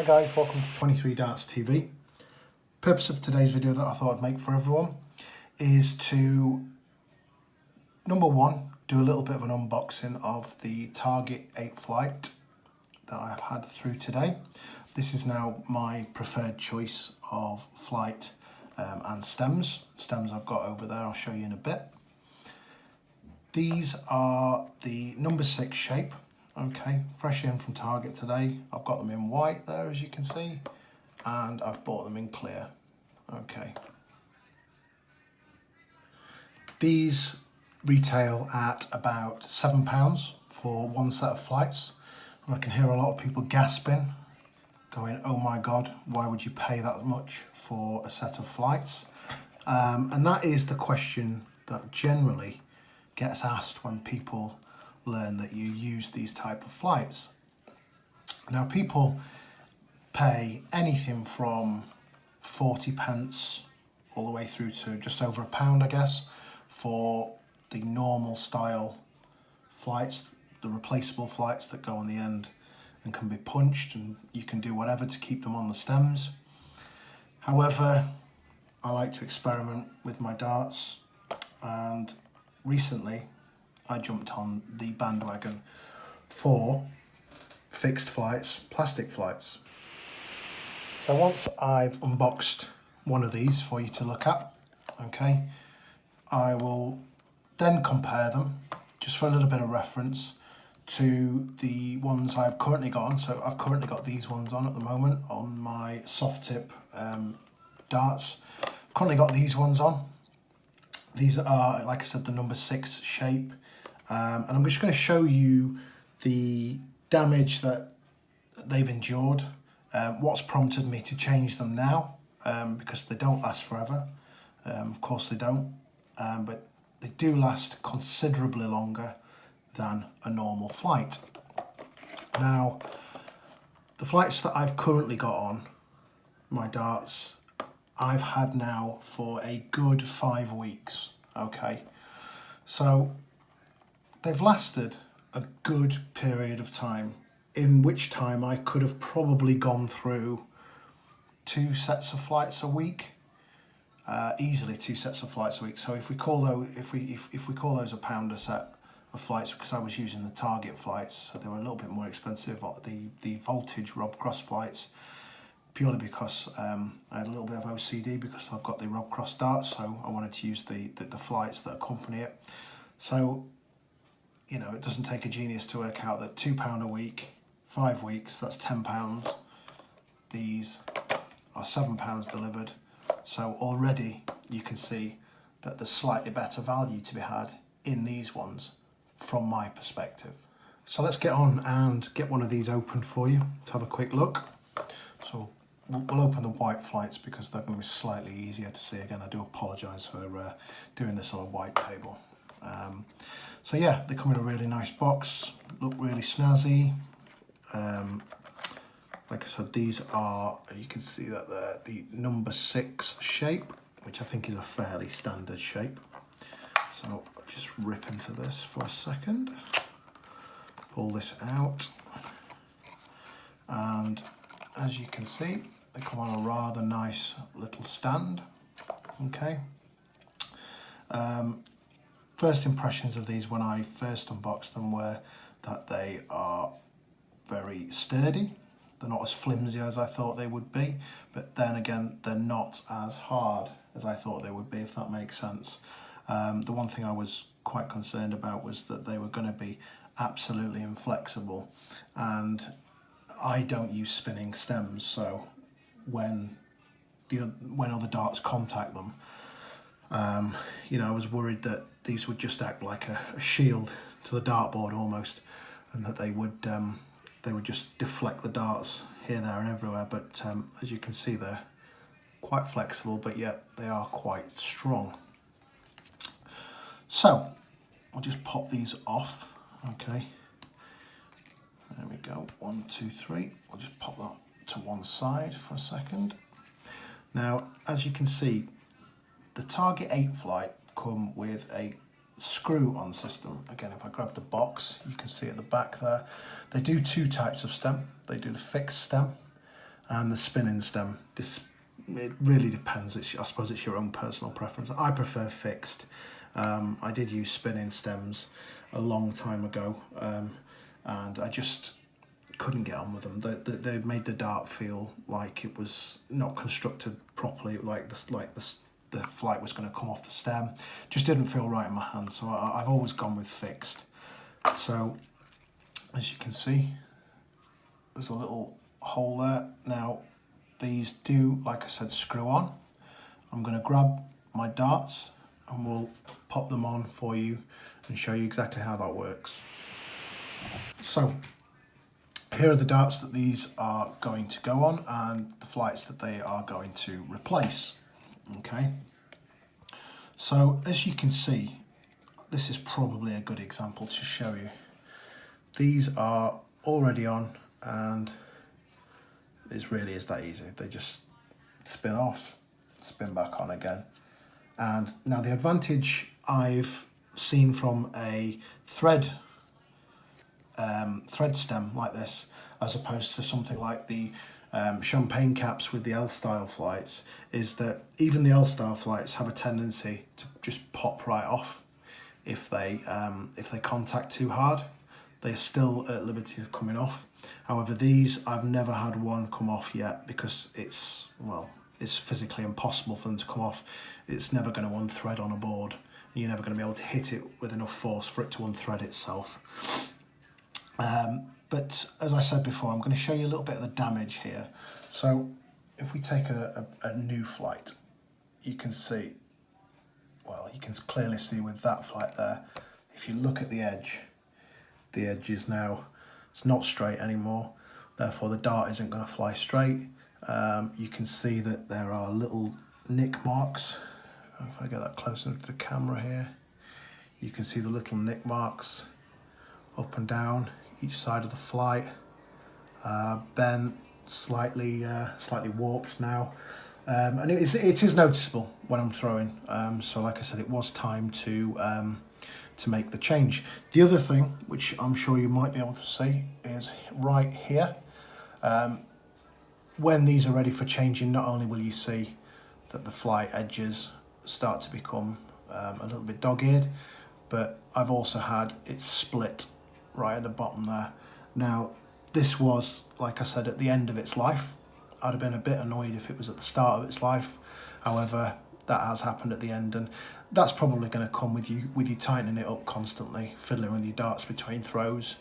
guys, welcome to 23 Darts TV. Purpose of today's video that I thought I'd make for everyone is to, number one, do a little bit of an unboxing of the Target 8 flight that I've had through today. This is now my preferred choice of flight and stems. Stems I've got over there, I'll show you in a bit. These are the number 6 shape. Okay, fresh in from Target today. I've got them in white there, as you can see, and I've bought them in clear. Okay. These retail at about £7 for one set of flights. And I can hear a lot of people gasping, going, oh my God, why would you pay that much for a set of flights? And that is the question that generally gets asked when people learn that you use these type of flights. Now, people pay anything from 40p all the way through to just over £1, I guess, for the normal style flights, the replaceable flights that go on the end and can be punched, and you can do whatever to keep them on the stems. However, I like to experiment with my darts, and recently I jumped on the bandwagon for fixed flights, plastic flights. So once I've unboxed one of these for you to look at, okay, I will then compare them, just for a little bit of reference, to the ones I've currently got on. So I've currently got these ones on at the moment on my soft tip darts. I've currently got these ones on. These are, like I said, the number 6 shape. And I'm just going to show you the damage that they've endured, what's prompted me to change them now, because they don't last forever. Of course they don't, but they do last considerably longer than a normal flight. Now, the flights that I've currently got on my darts, I've had now for a good 5 weeks, okay? So they've lasted a good period of time, in which time I could have probably gone through 2 sets of flights a week, easily 2 sets of flights a week. So if we call those, if we call those £1 a set of flights, because I was using the Target flights, so they were a little bit more expensive, the voltage Rob Cross flights, purely because I had a little bit of OCD because I've got the Rob Cross darts, so I wanted to use the flights that accompany it. So, you know, it doesn't take a genius to work out that £2 a week, 5 weeks, that's £10. These are £7 delivered. So already you can see that there's slightly better value to be had in these ones from my perspective. So let's get on and get one of these opened for you to have a quick look. So we'll open the white flights because they're going to be slightly easier to see. Again, I do apologise for doing this on a white table. So yeah, they come in a really nice box, look really snazzy. Like I said, these are, you can see that they're the number 6 shape, which I think is a fairly standard shape. So I'll just rip into this for a second, pull this out, and as you can see, they come on a rather nice little stand. Okay. First impressions of these when I first unboxed them were that they are very sturdy. They're not as flimsy as I thought they would be, but then again, they're not as hard as I thought they would be, if that makes sense. The one thing I was quite concerned about was that they were going to be absolutely inflexible, and I don't use spinning stems, so when other darts contact them, you know, I was worried that these would just act like a shield to the dartboard almost, and that they would just deflect the darts here, there and everywhere. But as you can see, they're quite flexible, but yet they are quite strong. So I'll just pop these off. Okay, there we go, 1, 2, 3. I'll just pop that to one side for a second. Now, as you can see, the Target 8 flight come with a screw-on system. Again, if I grab the box, you can see at the back there, they do 2 types of stem. They do the fixed stem, and the spinning stem. It really depends. I suppose it's your own personal preference. I prefer fixed. I did use spinning stems a long time ago, and I just couldn't get on with them. They made the dart feel like it was not constructed properly, like the flight was going to come off the stem. Just didn't feel right in my hand, so I've always gone with fixed. So as you can see, there's a little hole there. Now these do, like I said, screw on. I'm going to grab my darts and we'll pop them on for you and show you exactly how that works. So here are the darts that these are going to go on and the flights that they are going to replace. Okay, so as you can see, this is probably a good example to show you. These are already on and it really is that easy. They just spin off, spin back on again. And now the advantage I've seen from a thread stem like this, as opposed to something like the champagne caps with the L-style flights, is that even the L-style flights have a tendency to just pop right off if they contact too hard. They're still at liberty of coming off. However, these, I've never had one come off yet because it's physically impossible for them to come off. It's never going to unthread on a board. You're never going to be able to hit it with enough force for it to unthread itself. But as I said before, I'm going to show you a little bit of the damage here. So if we take a new flight, you can see, well, you can clearly see with that flight there, if you look at the edge is now, it's not straight anymore, therefore the dart isn't going to fly straight. You can see that there are little nick marks. If I get that closer to the camera here, you can see the little nick marks up and down each side of the flight, bent, slightly warped now, and it is noticeable when I'm throwing. So like I said, it was time to make the change. The other thing, which I'm sure you might be able to see, is right here. When these are ready for changing, not only will you see that the flight edges start to become a little bit dog-eared, but I've also had it split right at the bottom there. Now, this was, like I said, at the end of its life. I'd have been a bit annoyed if it was at the start of its life. However, that has happened at the end, and that's probably going to come with you tightening it up constantly, fiddling with your darts between throws.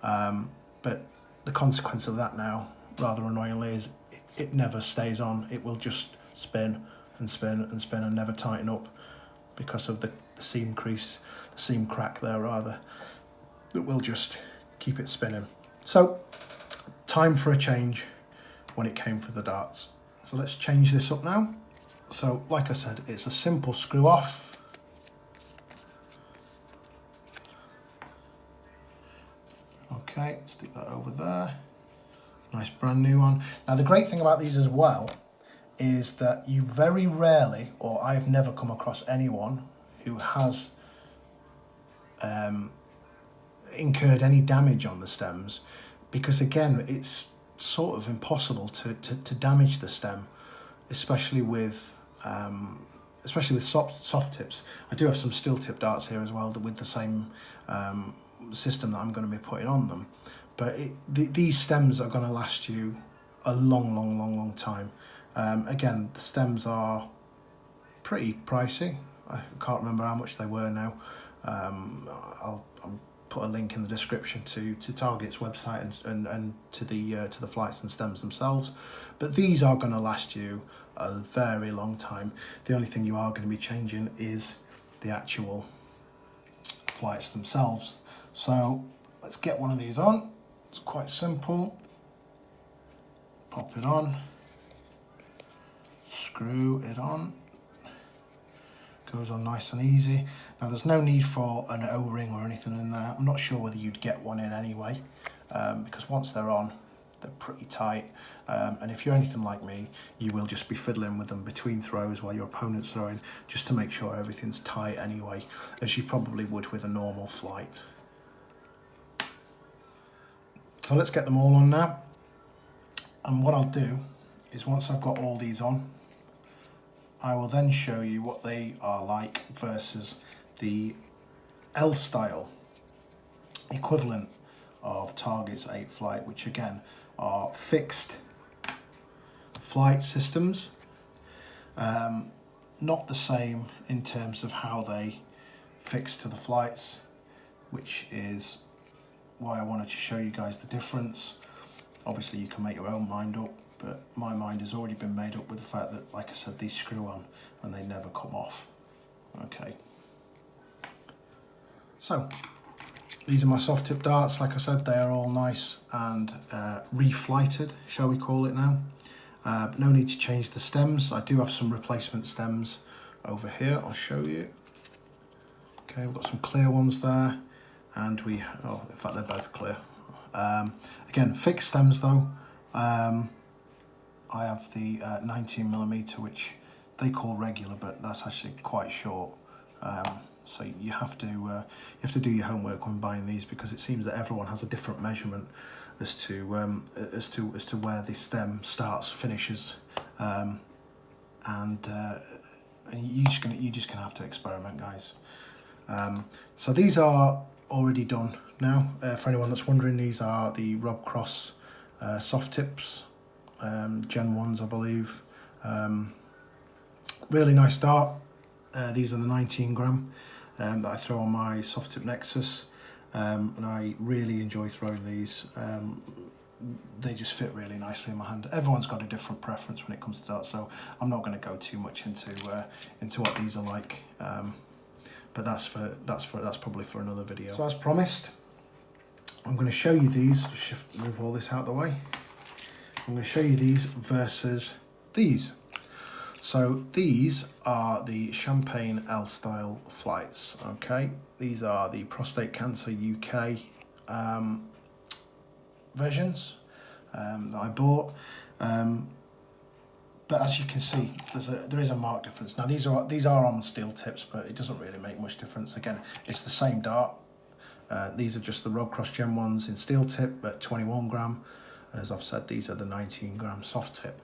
But the consequence of that now, rather annoyingly, is it never stays on. It will just spin and spin and spin and never tighten up because of the seam crack there rather, that will just keep it spinning. So time for a change when it came for the darts. So let's change this up now. So like I said, it's a simple screw off. Okay, stick that over there. Nice brand new one. Now the great thing about these as well is that you very rarely, or I've never come across anyone who has incurred any damage on the stems, because again, it's sort of impossible to damage the stem, especially with soft tips. I do have some steel tip darts here as well with the same system that I'm going to be putting on them, but these stems are going to last you a long time. Again, the stems are pretty pricey. I can't remember how much they were now. I'll put a link in the description to Target's website and to the flights and stems themselves. But these are going to last you a very long time. The only thing you are going to be changing is the actual flights themselves. So let's get one of these on. It's quite simple. Pop it on, screw it on. Goes on nice and easy. Now there's no need for an O-ring or anything in there. I'm not sure whether you'd get one in anyway, because once they're on, they're pretty tight. And if you're anything like me, you will just be fiddling with them between throws while your opponent's throwing, just to make sure everything's tight anyway, as you probably would with a normal flight. So let's get them all on now. And what I'll do is once I've got all these on, I will then show you what they are like versus the L-style equivalent of Target's 8 flight, which again are fixed flight systems. Not the same in terms of how they fix to the flights, which is why I wanted to show you guys the difference. Obviously you can make your own mind up, but my mind has already been made up with the fact that, like I said, these screw on and they never come off. Okay, so these are my soft tip darts. Like I said, they are all nice and reflighted, shall we call it now. No need to change the stems. I do have some replacement stems over here, I'll show you. Okay, we've got some clear ones there, and in fact they're both clear. Again, fixed stems though. I have the 19mm, which they call regular, but that's actually quite short. So you have to do your homework when buying these, because it seems that everyone has a different measurement as to where the stem starts, finishes, and you're just gonna have to experiment, guys. So these are already done now. For anyone that's wondering, these are the Rob Cross soft tips, Gen 1s, I believe. Really nice dart. These are the 19 gram that I throw on my soft tip Nexus, and I really enjoy throwing these. They just fit really nicely in my hand. Everyone's got a different preference when it comes to darts, so I'm not going to go too much into what these are like. But that's probably for another video. So as promised, I'm going to show you these. Move all this out of the way. I'm going to show you these versus these. So these are the Champagne L-style flights. Okay, these are the Prostate Cancer UK versions that I bought. But as you can see, there is a marked difference. Now these are on steel tips, but it doesn't really make much difference. Again, it's the same dart. These are just the Rob Cross Gen 1s in steel tip at 21 gram. And as I've said, these are the 19 gram soft tip.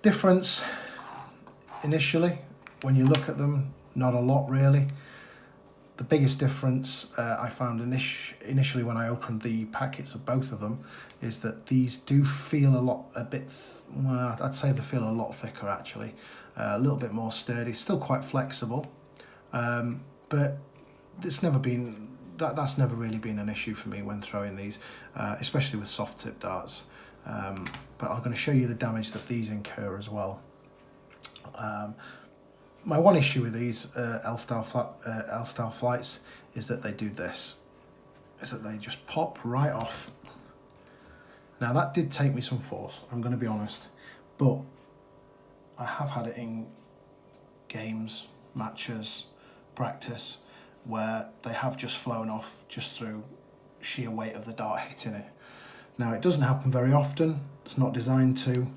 Difference initially, when you look at them, not a lot really. The biggest difference I found initially when I opened the packets of both of them is that these do feel well, I'd say they feel a lot thicker actually, a little bit more sturdy, still quite flexible, but it's never been that's never really been an issue for me when throwing these, especially with soft tip darts. But I'm going to show you the damage that these incur as well. My one issue with these L-style flights is that they do this, is that they just pop right off. Now that did take me some force, I'm going to be honest, but I have had it in games, matches, practice, where they have just flown off just through sheer weight of the dart hitting it. Now it doesn't happen very often, it's not designed to.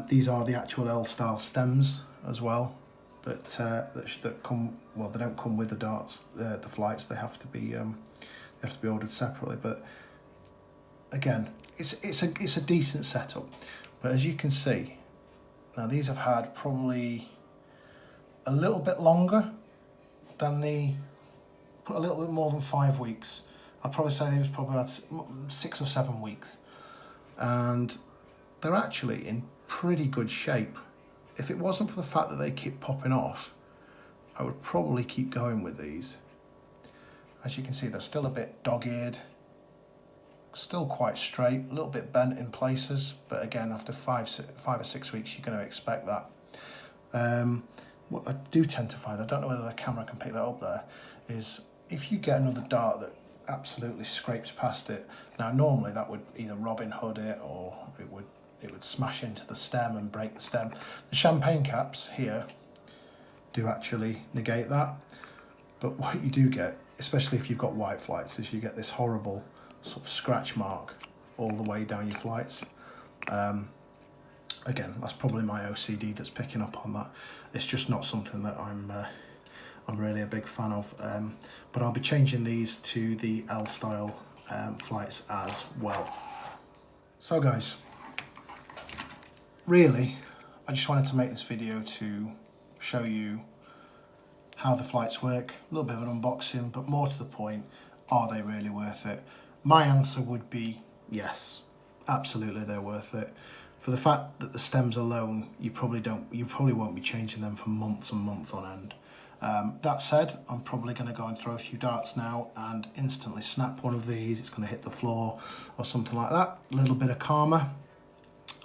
These are the actual L-style stems as well that come, well, they don't come with the darts, the flights, they have to be ordered separately. But again, it's a decent setup. But as you can see, now these have had probably a little bit longer than a little bit more than 5 weeks. I'd probably say they was probably about 6 or 7 weeks, and they're actually in pretty good shape. If it wasn't for the fact that they keep popping off, I would probably keep going with these. As you can see, they're still a bit dog-eared, still quite straight, a little bit bent in places, but again, after 5 or 6 weeks, you're going to expect that. What I do tend to find, I don't know whether the camera can pick that up there, is if you get another dart that absolutely scrapes past it, now normally that would either Robin Hood it, or it would smash into the stem and break the stem. The champagne caps here do actually negate that, but what you do get, especially if you've got white flights, is you get this horrible sort of scratch mark all the way down your flights. Again, that's probably my OCD that's picking up on that. It's just not something that I'm really a big fan of, but I'll be changing these to the L-style flights as well. So guys, really, I just wanted to make this video to show you how the flights work, a little bit of an unboxing, but more to the point, are they really worth it? My answer would be yes, absolutely they're worth it. For the fact that the stems alone, you probably won't be changing them for months and months on end. That said, I'm probably going to go and throw a few darts now and instantly snap one of these. It's going to hit the floor or something like that. A little bit of karma.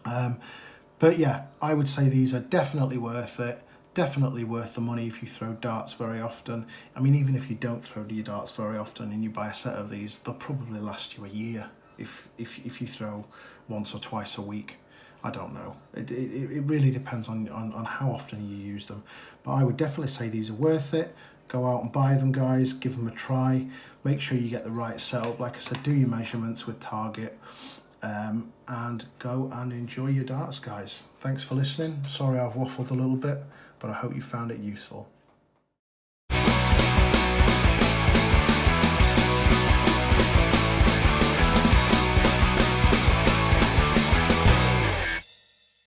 But yeah, I would say these are definitely worth it. Definitely worth the money if you throw darts very often. I mean, even if you don't throw your darts very often and you buy a set of these, they'll probably last you a year if you throw once or twice a week. I don't know. It really depends on how often you use them. But I would definitely say these are worth it. Go out and buy them, guys. Give them a try. Make sure you get the right setup. Like I said, do your measurements with Target. And go and enjoy your darts, guys. Thanks for listening. Sorry I've waffled a little bit, but I hope you found it useful.